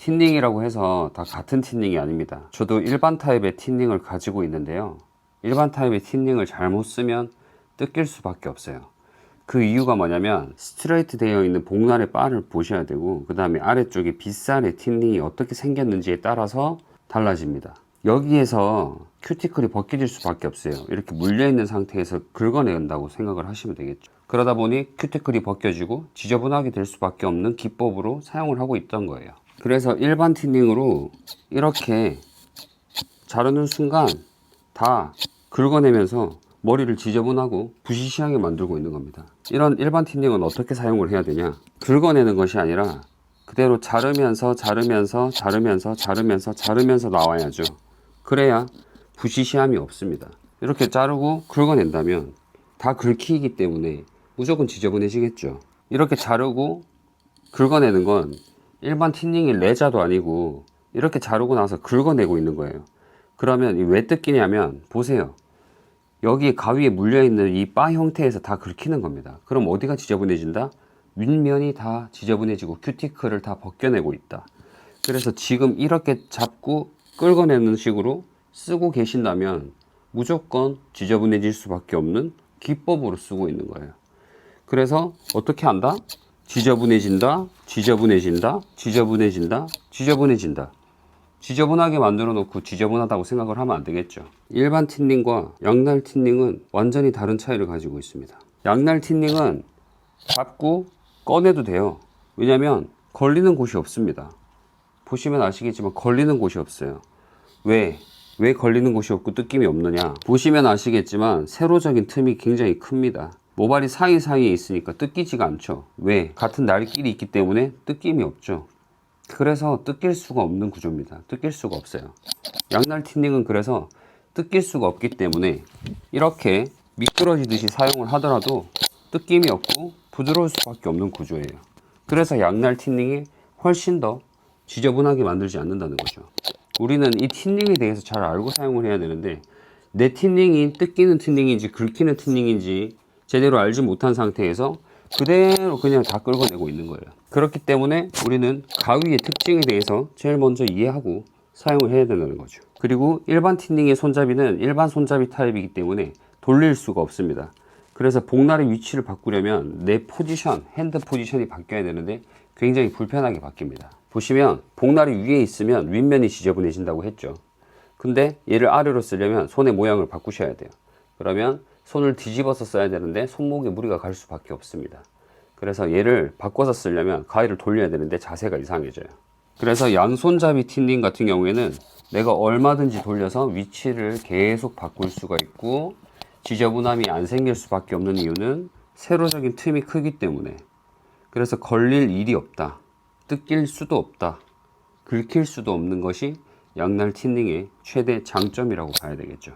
틴닝이라고 해서 다 같은 틴닝이 아닙니다. 저도 일반 타입의 틴닝을 가지고 있는데요. 일반 타입의 틴닝을 잘못 쓰면 뜯길 수밖에 없어요. 그 이유가 뭐냐면 스트레이트 되어 있는 복날의 바를 보셔야 되고, 그 다음에 아래쪽에 빗살의 틴닝이 어떻게 생겼는지에 따라서 달라집니다. 여기에서 큐티클이 벗겨질 수밖에 없어요. 이렇게 물려있는 상태에서 긁어낸다고 생각을 하시면 되겠죠. 그러다 보니 큐티클이 벗겨지고 지저분하게 될 수밖에 없는 기법으로 사용을 하고 있던 거예요. 그래서 일반 틴닝으로 이렇게 자르는 순간 다 긁어내면서 머리를 지저분하고 부시시하게 만들고 있는 겁니다. 이런 일반 틴닝은 어떻게 사용을 해야 되냐? 긁어내는 것이 아니라 그대로 자르면서 나와야죠. 그래야 부시시함이 없습니다. 이렇게 자르고 긁어낸다면 다 긁히기 때문에 무조건 지저분해지겠죠. 이렇게 자르고 긁어내는 건 일반 틴닝이 레자도 아니고 이렇게 자르고 나서 긁어내고 있는 거예요. 그러면 왜 뜯기냐면 보세요. 여기 가위에 물려있는 이 바 형태에서 다 긁히는 겁니다. 그럼 어디가 지저분해진다? 윗면이 다 지저분해지고 큐티클을 다 벗겨내고 있다. 그래서 지금 이렇게 잡고 긁어내는 식으로 쓰고 계신다면 무조건 지저분해질 수밖에 없는 기법으로 쓰고 있는 거예요. 그래서 어떻게 한다? 지저분해진다, 지저분해진다, 지저분해진다, 지저분해진다. 지저분하게 만들어 놓고 지저분하다고 생각을 하면 안 되겠죠. 일반 틴닝과 양날 틴닝은 완전히 다른 차이를 가지고 있습니다. 양날 틴닝은 잡고 꺼내도 돼요. 왜냐면 걸리는 곳이 없습니다. 보시면 아시겠지만 걸리는 곳이 없어요. 왜 걸리는 곳이 없고 뜯김이 없느냐? 보시면 아시겠지만 세로적인 틈이 굉장히 큽니다. 모발이 사이사이에 있으니까 뜯기지가 않죠. 왜? 같은 날끼리 있기 때문에 뜯김이 없죠. 그래서 뜯길 수가 없는 구조입니다. 뜯길 수가 없어요. 양날 틴닝은 그래서 뜯길 수가 없기 때문에 이렇게 미끄러지듯이 사용을 하더라도 뜯김이 없고 부드러울 수밖에 없는 구조예요. 그래서 양날 틴닝이 훨씬 더 지저분하게 만들지 않는다는 거죠. 우리는 이 틴닝에 대해서 잘 알고 사용을 해야 되는데, 내 틴닝이 뜯기는 틴닝인지 긁히는 틴닝인지 제대로 알지 못한 상태에서 그대로 그냥 다 긁어내고 있는 거예요. 그렇기 때문에 우리는 가위의 특징에 대해서 제일 먼저 이해하고 사용을 해야 된다는 거죠. 그리고 일반 틴닝의 손잡이는 일반 손잡이 타입이기 때문에 돌릴 수가 없습니다. 그래서 복날의 위치를 바꾸려면 내 포지션, 핸드 포지션이 바뀌어야 되는데 굉장히 불편하게 바뀝니다. 보시면 복날이 위에 있으면 윗면이 지저분해진다고 했죠. 근데 얘를 아래로 쓰려면 손의 모양을 바꾸셔야 돼요. 그러면 손을 뒤집어서 써야 되는데 손목에 무리가 갈 수밖에 없습니다. 그래서 얘를 바꿔서 쓰려면 가위를 돌려야 되는데 자세가 이상해져요. 그래서 양손잡이 틴닝 같은 경우에는 내가 얼마든지 돌려서 위치를 계속 바꿀 수가 있고 지저분함이 안 생길 수밖에 없는 이유는 세로적인 틈이 크기 때문에. 그래서 걸릴 일이 없다, 뜯길 수도 없다, 긁힐 수도 없는 것이 양날 틴닝의 최대 장점이라고 봐야 되겠죠.